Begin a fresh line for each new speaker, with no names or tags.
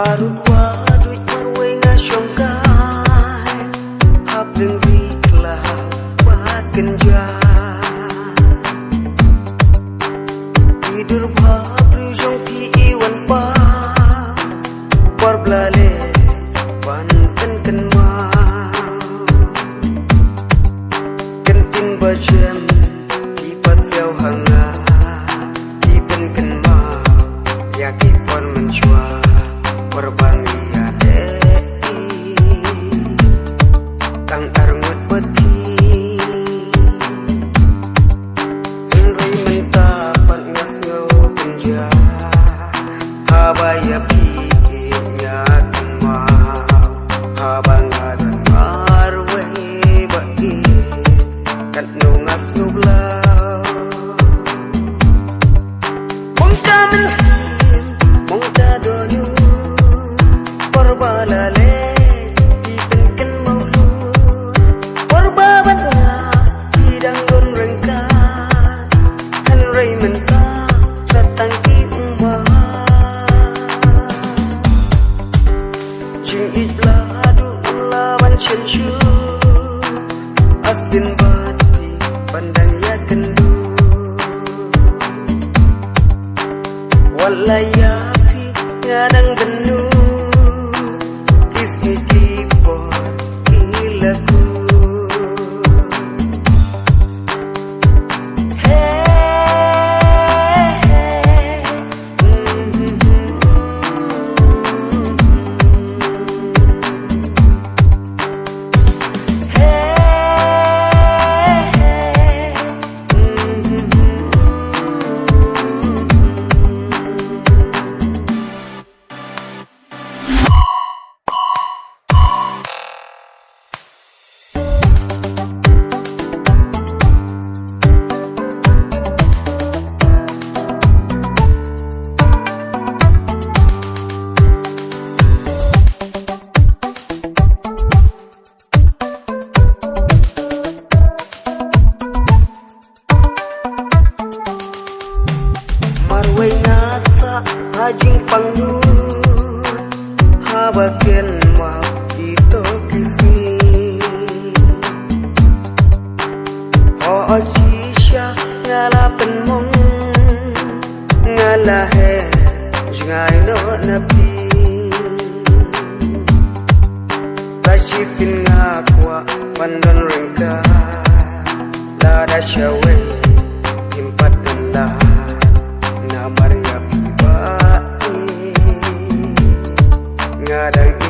Baru duit marway nga siyang kay Habang bigla wakin dyan Tidur babri siyang piiwan pa Warblale Wankan kan ma Kentin bajem Kipat yaw hanga Kipan kan ma Yakipon menjua Korban liade Tang arngut peti Henry mentapan ngafnyo penja Habaya pikirnya kemau Habang adan marway bagi Kat nungaf nublau Mungka mensin Mungka donu Balale dipenken maulud Warbabatnya bidang gon rengkat Henry menta satang ki umbah Jing ibladu lawan censyu Atin bati pandang ya kendu Walayapi ngadang genu Marway ngasa hajing pangnut Habaken mau ito kismi Ocisya ngalapen mong Ngalahe jengay no nabi Tasipin ngakwa pandon rengka Lada syaway impat gendah Maria pibai ngadang